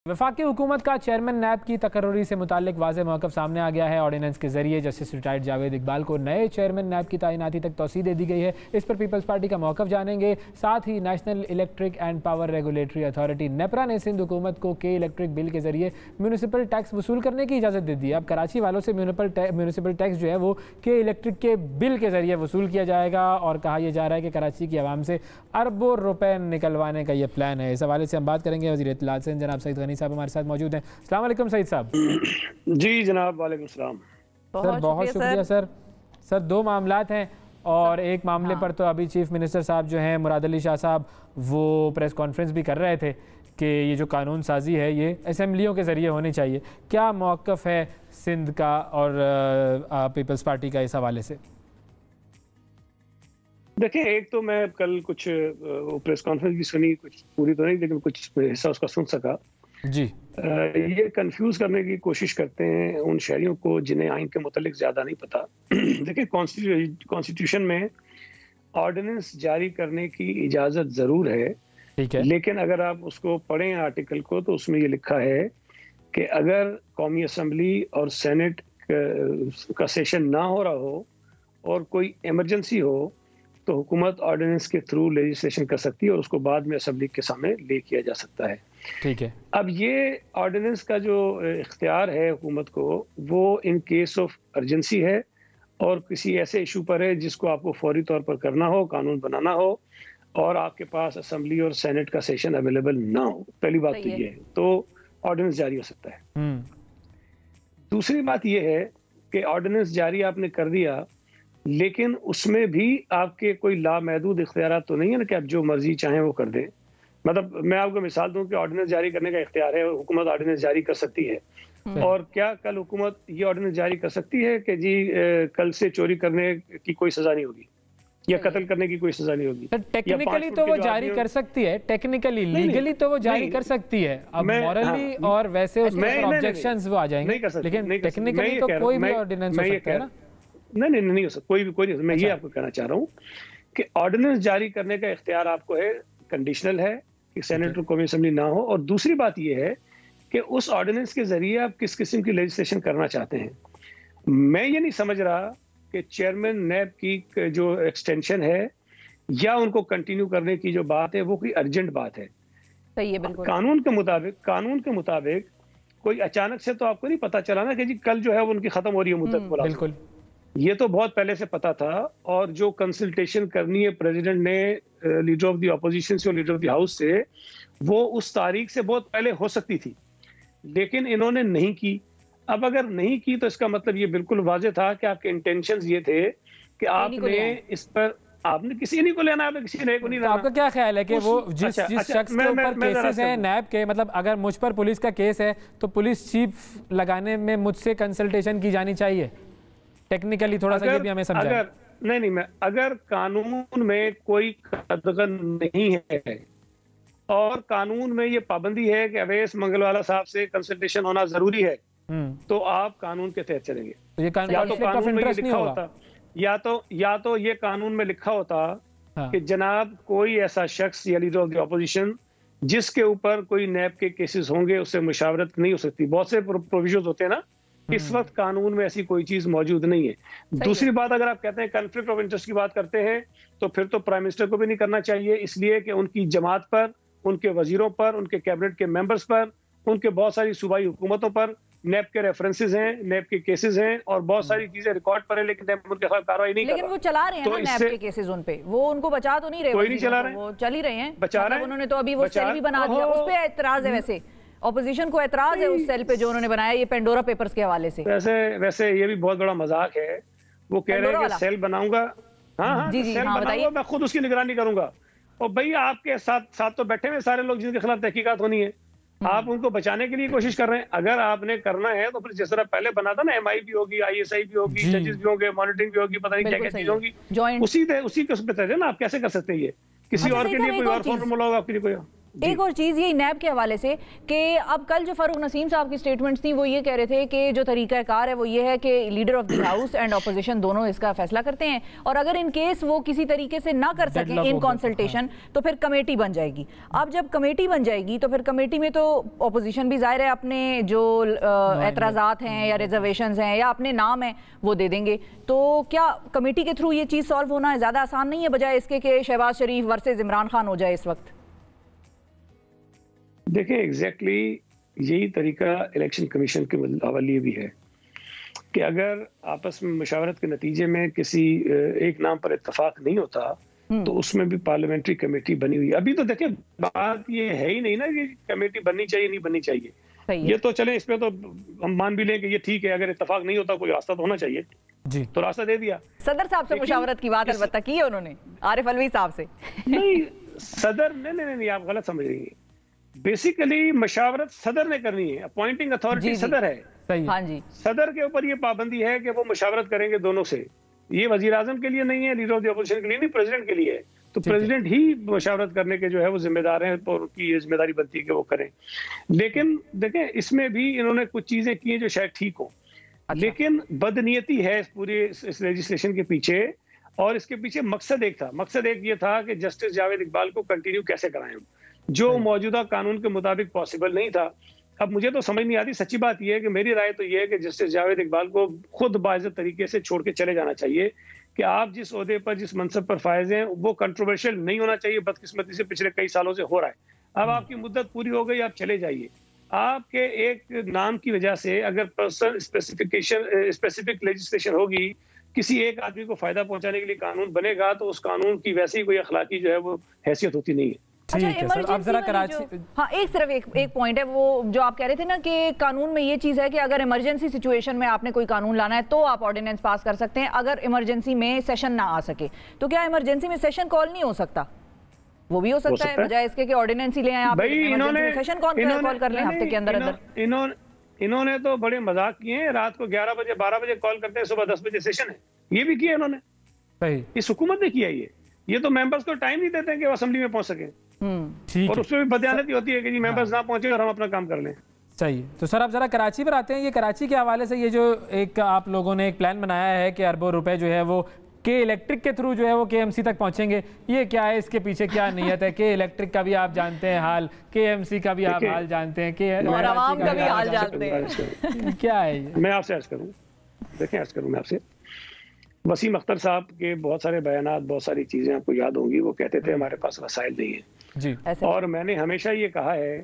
वफाकी हुकूमत का चेयरमैन नैब की तकर्री से मुताल्लिक वाज़ेह मौक़िफ़ सामने आ गया है। ऑर्डिनेंस के जरिए जस्टिस रिटायर्ड जावेद इकबाल को नए चेयरमैन नैब की तैनाती तक तौसीह दे दी गई है। इस पर पीपल्स पार्टी का मौक़िफ़ जानेंगे। साथ ही National Electric and Power Regulatory Authority NEPRA ने सिंध हुकूमत को के इलेक्ट्रिक बिल के जरिए म्यूनिसिपल टैक्स वसूल करने की इजाज़त दे दी है। अब कराची वालों से म्यूनिसिपल टैक्स जो है वो के इलेक्ट्रिक के बिल के जरिए वसूल किया जाएगा और कहा यह जा रहा है कि कराची की आवाम से अरबों रुपए निकलवाने का ये प्लान है। इस हवाले से हम बात करेंगे वज़ीर इत्तलात से जनाब सईद गनी साहब हमारे साथ मौजूद हैं। अस्सलाम वालेकुम सईद साहब। जी जनाब, वालेकुम सलाम। बहुत शुक्रिया सर। दो मामलात हैं और एक मामले पर तो अभी चीफ मिनिस्टर साहब जो हैं मुराद अली शाह साहब वो प्रेस कॉन्फ्रेंस भी कर रहे थे कि ये जो कानून साजी है ये असेंबलियों के ज़रिए होनी चाहिए। क्या मौक़िफ़ है सिंध का और पीपल्स पार्टी का इस हवाले से? देखिए, एक तो मैं कल कुछ प्रेस कॉन्फ्रेंस भी सुनी, कुछ पूरी तो नहीं लेकिन कुछ हिस्सा उसका सुन सका जी। ये कंफ्यूज करने की कोशिश करते हैं उन शहरियों को जिन्हें आइन के मुतालिक ज़्यादा नहीं पता। देखिए, कॉन्स्टिट्यूशन में ऑर्डिनेंस जारी करने की इजाज़त ज़रूर है, ठीक है, लेकिन अगर आप उसको पढ़ें आर्टिकल को तो उसमें ये लिखा है कि अगर कौमी असम्बली और सेनेट का सेशन ना हो रहा हो और कोई इमरजेंसी हो तो हुकूमत ऑर्डिनेंस के थ्रू लेजिस्लेशन कर सकती है और उसको बाद में असम्बली के सामने ले किया जा सकता है। ठीक है। अब ये ऑर्डिनेंस का जो इख्तियार है हुकूमत को, वो इन केस ऑफ अर्जेंसी है और किसी ऐसे इशू पर है जिसको आपको फौरी तौर पर करना हो, कानून बनाना हो और आपके पास असम्बली और सेनेट का सेशन अवेलेबल ना हो। पहली बात तो ये है, तो ऑर्डिनेंस जारी हो सकता है। दूसरी बात ये है कि ऑर्डिनेंस जारी आपने कर दिया, लेकिन उसमें भी आपके कोई लामहदूद इख्तियार तो नहीं है ना कि आप जो मर्जी चाहें वो कर दें। मतलब मैं आपको मिसाल दूं कि ऑर्डिनेंस जारी करने का इख्तियार है, हुकूमत ऑर्डिनेंस जारी कर सकती है। और क्या कल हुकूमत ये ऑर्डिनेंस जारी कर सकती है कि जी कल से चोरी करने की कोई सजा नहीं होगी या कत्ल करने की कोई सजा नहीं होगी? टेक्निकली तो वो जारी कर सकती है, टेक्निकली लीगली तो वो जारी कर सकती है। अब मॉरली और वैसे उसमें ऑब्जेक्शंस वो आ जाएंगे, लेकिन टेक्निकली तो कोई भी ऑर्डिनेंस हो सकता है ना? नहीं हो सकता, कोई नहीं। मैं ये आपको कहना चाह रहा हूँ कि ऑर्डिनेंस जारी करने का इख्तियार आपको है, कंडीशनल है कि सेनेट और कौमी असेंबली ना हो। और दूसरी बात ये है कि उस ऑर्डिनेंस के जरिए आप किस किस्म की लेजिस्लेशन करना चाहते हैं। मैं ये नहीं समझ रहा कि चेयरमैन नैब की जो एक्सटेंशन है या उनको कंटिन्यू करने की जो बात है वो कोई अर्जेंट बात है। सही है, बिल्कुल। कानून के मुताबिक कोई अचानक से तो आपको नहीं पता चला ना कि जी कल जो है वो उनकी खत्म हो रही है मुद्दत। बिल्कुल, ये तो बहुत पहले से पता था और जो कंसल्टेशन करनी है प्रेसिडेंट ने लीडर ऑफ द ऑपोजिशन से और लीडर ऑफ द हाउस से, वो उस तारीख से बहुत पहले हो सकती थी, लेकिन इन्होंने नहीं की। अब अगर नहीं की तो इसका मतलब ये बिल्कुल वाज़ेह था कि आपके इंटेंशंस ये थे कि आपने इस पर आपने किसी नहीं को लेना, आपने किसी ने को नहीं लेना। आपका क्या ख्याल है कि वो जिस शख्स के ऊपर केसेस हैं नैब के, मतलब अगर मुझ पर पुलिस का केस है तो पुलिस चीफ लगाने में मुझसे कंसल्टेशन की जानी चाहिए? टेक्निकली थोड़ा सा ये भी हमें समझाएं। अगर कानून में कोई कदगन नहीं है और कानून में ये पाबंदी है कि अवैस मंगलवाला साहब से कंसल्टेशन होना जरूरी है, तो आप कानून के तहत चलेंगे। तो ये या तो कानून में लिखा होता, या तो ये कानून में लिखा होता कि जनाब कोई ऐसा शख्स या लीडर ऑफ द ऑपोजिशन जिसके ऊपर कोई नैब के केसेस होंगे उससे मुशावरत नहीं हो सकती। बहुत से प्रोविजन होते हैं ना, इस वक्त कानून में ऐसी कोई चीज मौजूद नहीं है। दूसरी बात, अगर आप कहते हैं कॉन्फ्लिक्ट ऑफ इंटरेस्ट की बात करते हैं तो फिर तो प्राइम मिनिस्टर को भी नहीं करना चाहिए, इसलिए कि उनकी जमात पर, उनके वजीरों पर, उनके कैबिनेट के मेंबर्स पर, उनके बहुत सारी सूबाई हुकूमतों पर नैब के रेफरेंसेस हैं, नैब के केसेस हैं और बहुत सारी चीजें रिकॉर्ड पर है, लेकिन नैब उनके खिलाफ कार्रवाई नहीं कर रहा। लेकिन वो चला रहे हैं ना नैब के केसेस उन पे, वो उनको बचा तो नहीं रहे। कोई नहीं चला रहे, वो चल ही रहे हैं, बचा रहे हैं। उन्होंने तो अभी वो सेल भी बना दिया, उस पे एतराज है। वैसे ऑपोजिशन को एतराज है उस सेल पे जो उन्होंने बनाया ये पेंडोरा पेपर्स के हवाले से। वैसे ये भी बहुत बड़ा मजाक है। वो कह रहे हैं कि सेल बनाऊंगा, सेल बनाऊंगा, मैं खुद उसकी निगरानी करूंगा। और भाई आपके साथ तो बैठे हुए सारे लोग जिनके खिलाफ तहकीकात होनी है, आप उनको बचाने के लिए कोशिश कर रहे हैं। अगर आपने करना है तो फिर जिस तरह पहले बना था ना, MI भी होगी, ISI भी होगी, जजेस भी होंगे, मॉनिटरिंग भी होगी, पता नहीं क्या क्या चीज होगी, उसी के उस पे ना आप कैसे कर सकते हैं ये? किसी और के लिए कोई और फॉर्मूला होगा, आपके लिए कोई एक और चीज़ ये नैब के हवाले से कि अब कल जो फारूक नसीम साहब की स्टेटमेंट्स थी वो ये कह रहे थे कि जो तरीक़ाकार है वो ये है कि leader of the house and opposition दोनों इसका फैसला करते हैं, और अगर इन केस वो किसी तरीके से ना कर सकें इन कंसल्टेशन तो फिर कमेटी बन जाएगी। अब जब कमेटी बन जाएगी तो फिर कमेटी में तो अपोजिशन भी ज़ाहिर है अपने जो एतराज़ात हैं या रिजर्वेशंस हैं या अपने नाम हैं वो दे देंगे। तो क्या कमेटी के थ्रू ये चीज़ सॉल्व होना ज़्यादा आसान नहीं है बजाय इसके कि शहबाज शरीफ वर्सेस इमरान खान हो जाए इस वक्त? देखिए एग्जैक्टली यही तरीका इलेक्शन कमीशन के हवाले भी है कि अगर आपस में मुशावरत के नतीजे में किसी एक नाम पर इत्तेफाक नहीं होता तो उसमें भी पार्लियामेंट्री कमेटी बनी हुई है। अभी तो देखिए बात ये है ही नहीं ना कि कमेटी बननी चाहिए नहीं बननी चाहिए। ये तो चले इस पे तो हम मान भी लें कि ये ठीक है, अगर इत्तेफाक नहीं होता कोई रास्ता तो होना चाहिए जी, तो रास्ता दे दिया। सदर साहब से मुशावरत की बात अलबत्ता की है उन्होंने, आरिफ अलवी साहब से नहीं सदर नहीं आप गलत समझ रही हैं। बेसिकली मशावरत सदर ने करनी है, अपॉइंटिंग अथॉरिटी सदर है। सही हाँ जी, सदर के ऊपर ये पाबंदी है कि वो मशावरत करेंगे दोनों से। ये वजीर आजम के लिए नहीं है, लीडर ऑफ द अपोजिशन के लिए नहीं, प्रेसिडेंट के लिए है। तो प्रेसिडेंट ही मशावरत करने के जो है वो जिम्मेदार हैं और उनकी जिम्मेदारी बनती है कि वो करें। लेकिन देखें इसमें भी इन्होंने कुछ चीजें की हैं जो शायद ठीक हो, लेकिन बदनीयती है इस पूरे इस लेजिस्लेशन के पीछे। और इसके पीछे मकसद एक था, मकसद एक ये था कि जस्टिस जावेद इकबाल को कंटिन्यू कैसे कराएं, जो मौजूदा कानून के मुताबिक पॉसिबल नहीं था। अब मुझे तो समझ नहीं आती, सच्ची बात यह है कि मेरी राय तो यह है कि जस्टिस जावेद इकबाल को खुद बाइज्जत तरीके से छोड़ के चले जाना चाहिए कि आप जिस ओहदे पर जिस मनसब पर फायज हैं वो कंट्रोवर्शियल नहीं होना चाहिए। बदकिस्मती से पिछले कई सालों से हो रहा है। अब आपकी मुद्दत पूरी हो गई, आप चले जाइए। आपके एक नाम की वजह से अगर पर्सन स्पेसिफिक लेजिस्लेशन होगी, किसी एक आदमी को फायदा पहुंचाने के लिए कानून बनेगा, तो उस कानून की वैसे ही कोई अखलाकी जो है वो हैसियत होती नहीं है। अच्छा, अब जरा कराची हाँ सिर्फ एक पॉइंट है वो जो आप कह रहे थे ना कि कानून में ये चीज है कि अगर इमरजेंसी सिचुएशन में आपने कोई कानून लाना है तो आप ऑर्डिनेंस पास कर सकते हैं, अगर इमरजेंसी में सेशन ना आ सके तो क्या इमरजेंसी में सेशन कॉल नहीं हो सकता? वो भी हो सकता है बजाय इसके कि ऑर्डिनेंस ही ले आए आप, सेशन कॉल कर लें हफ्ते के अंदर अंदर। इन्होंने तो बड़े मजाक किए हैं, रात को 11 बजे 12 बजे कॉल करते हैं, सुबह 10 बजे सेशन है, ये भी किया इन्होंने। इस हुकूमत ने किया ये तो मेंबर्स को टाइम नहीं देते हैं कि वो असेंबली में पहुंच सके, और उसमें भी बदयानती होती है कि जी मेंबर्स ना पहुंचे और हम अपना काम कर लें। सही। तो सर अब जरा कराची पर आते हैं। ये कराची के हवाले से ये जो एक आप लोगों ने एक प्लान बनाया है कि अरबों रुपए जो है वो के इलेक्ट्रिक के थ्रू जो है वो KMC तक पहुंचेंगे, ये क्या है, इसके पीछे क्या नीयत है? के इलेक्ट्रिक का भी आप जानते हैं हाल, KMC का भी आप हाल जानते हैं, क्या है ये? मैं आपसे अर्ज करूं, देखें अर्ज करूं मैं आपसे, वसीम अख्तर साहब के बहुत सारे बयानात, बहुत सारी चीजें आपको याद होंगी। वो कहते थे हमारे पास वसाइल नहीं है जी, और मैंने हमेशा ये कहा है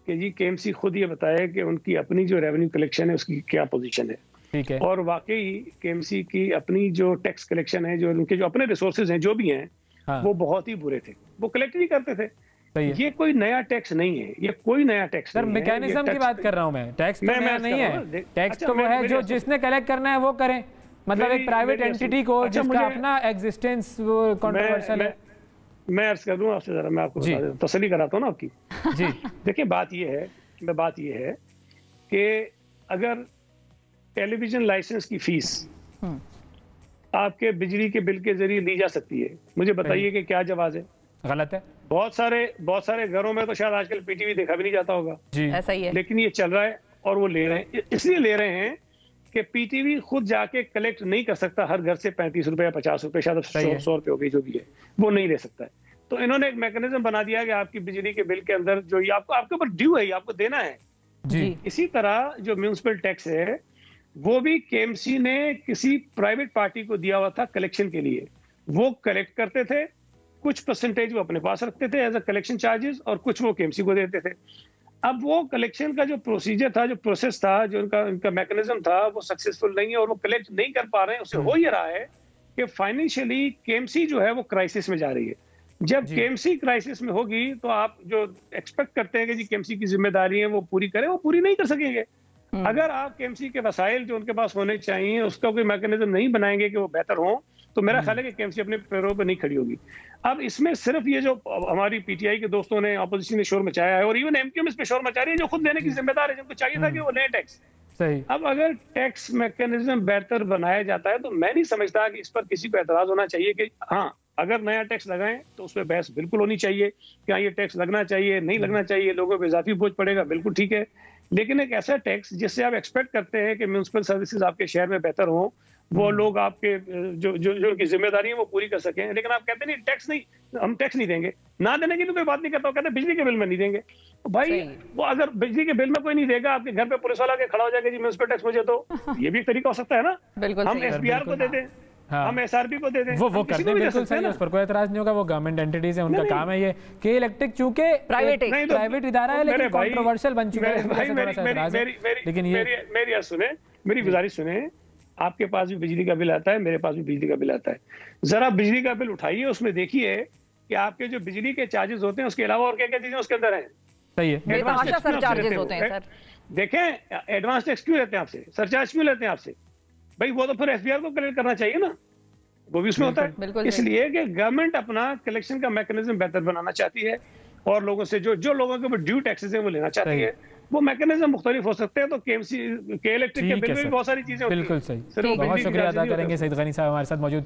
कि जी KMC खुद ये बताए कि उनकी अपनी जो रेवेन्यू कलेक्शन है उसकी क्या पोजीशन है। ठीक है। और वाकई KMC की अपनी जो टैक्स कलेक्शन है, जो उनके जो अपने रिसोर्सेज हैं जो भी हैं, हाँ, वो बहुत ही बुरे थे, वो कलेक्ट नहीं करते थे। ये कोई नया टैक्स नहीं है, ये कोई नया टैक्स सर मैकेनिज्म की बात कर रहा हूँ मैं, टैक्स तो नया नहीं है, टैक्स तो वो है जो जिसने कलेक्ट करना है वो करें, मतलब एक प्राइवेट एंटिटी को जिसका अपना एग्जिस्टेंस वो कंट्रोवर्शियल है। मैं अर्ज कर दूं आपसे, जरा मैं आपको तसल्ली कराता हूं ना आपकी जी। देखिए बात ये है कि अगर टेलीविजन लाइसेंस की फीस आपके बिजली के बिल के जरिए ली जा सकती है, मुझे बताइए कि क्या जवाब है? गलत है। बहुत सारे घरों में तो शायद आजकल PTV देखा भी नहीं जाता होगा जी, ऐसा ही है, लेकिन ये चल रहा है और वो ले रहे हैं। इसलिए ले रहे हैं कि PTV खुद जाके कलेक्ट नहीं कर सकता हर घर से 35 रुपए या 50 रुपए, शायद 100 रुपए हो गई जो भी है, वो नहीं ले सकता है। तो इन्होंने एक मैकेनिज्म बना दिया कि आपकी बिजली के बिल के अंदर जो ये आपके ऊपर ड्यू है, आपको देना है जी। इसी तरह जो म्यूनिसिपल टैक्स है वो भी KMC ने किसी प्राइवेट पार्टी को दिया हुआ था कलेक्शन के लिए। वो कलेक्ट करते थे, कुछ परसेंटेज वो अपने पास रखते थे एज अ कलेक्शन चार्जेस और कुछ वो KMC को देते थे। अब वो कलेक्शन का जो प्रोसीजर था, जो प्रोसेस था, जो इनका मैकेनिज्म था, वो सक्सेसफुल नहीं है और वो कलेक्ट नहीं कर पा रहे हैं। उससे हो ये रहा है कि फाइनेंशियली KMC जो है वो क्राइसिस में जा रही है। जब KMC क्राइसिस में होगी तो आप जो एक्सपेक्ट करते हैं कि जी KMC की जिम्मेदारी है वो पूरी करें, वो पूरी नहीं कर सकेंगे। अगर आप KMC के वसाइल जो उनके पास होने चाहिए उसका कोई मैकेनिज्म नहीं बनाएंगे कि वो बेहतर हो, तो मेरा ख्याल है कि KMC अपने पैरों पर नहीं खड़ी होगी। अब इसमें सिर्फ ये जो हमारी PTI के दोस्तों ने, ऑपोजिशन ने शोर मचाया है, और इवन MQ में इस पे शोर मचा रही है, जो खुद देने की जिम्मेदार है, जिनको चाहिए था कि वो लें टैक्स। सही। अब अगर टैक्स मैकेनिज्म बेहतर बनाया जाता है तो मैं नहीं समझता कि इस पर किसी को एतराज होना चाहिए कि हाँ अगर नया टैक्स लगाएं तो उस पर बहस बिल्कुल होनी चाहिए, क्या ये टैक्स लगना चाहिए, नहीं लगना चाहिए, लोगों पे इजाफी बोझ पड़ेगा, बिल्कुल ठीक है। लेकिन एक ऐसा टैक्स जिससे आप एक्सपेक्ट करते हैं कि म्यूनसिपल सर्विसेज आपके शहर में बेहतर हों, वो लोग आपके जो उनकी जिम्मेदारी है वो पूरी कर सकें, लेकिन आप कहते नहीं टैक्स नहीं, हम टैक्स नहीं देंगे, ना देने की भी कोई बात नहीं करता, कहते बिजली के बिल में नहीं देंगे। तो भाई वो अगर बिजली के बिल में कोई नहीं देगा, आपके घर पे पुलिस वाला के खड़ा हो जाएगा जी म्यूनसिपल टैक्स मुझे, तो ये भी एक तरीका हो सकता है ना। हम SBR को दे दें, हम SRB को दे दें, वो कर दें, बिल्कुल सही है, उस पर कोई एतराज नहीं होगा। वो गवर्नमेंट एंटिटीज है, उनका काम है ये। के इलेक्ट्रिक चूंकि प्राइवेट इदारा है लेकिन कंट्रोवर्शियल बन चुका है। लेकिन ये मेरी गुजारिश सुने, आपके पास भी बिजली का बिल आता है, मेरे पास भी बिजली का बिल आता है, जरा बिजली का बिल उठाइए, उसमें देखिए कि आपके जो बिजली के चार्जेस होते हैं उसके अलावा और क्या क्या चीजें उसके अंदर हैं। सही है, देखें एडवांस टैक्स क्यों लेते हैं आपसे, सरचार्ज क्यों लेते हैं आपसे, भाई वो तो फिर SBR को कलेक्ट करना चाहिए ना, वो भी उसमें होता है। इसलिए कि गवर्नमेंट अपना कलेक्शन का मैकेनिज्म बेहतर बनाना चाहती है और लोगों से जो लोगों के ऊपर ड्यू टैक्सेस हैं वो लेना चाहती है। वो मैकेनिज्म मुख्तलिफ हो सकते हैं, तो KMC के इलेक्ट्रिक के बिल में भी बहुत सारी चीजें होती हैं। बिल्कुल सही, बहुत शुक्रिया अदा करेंगे। सईद गनी साहब हमारे साथ मौजूद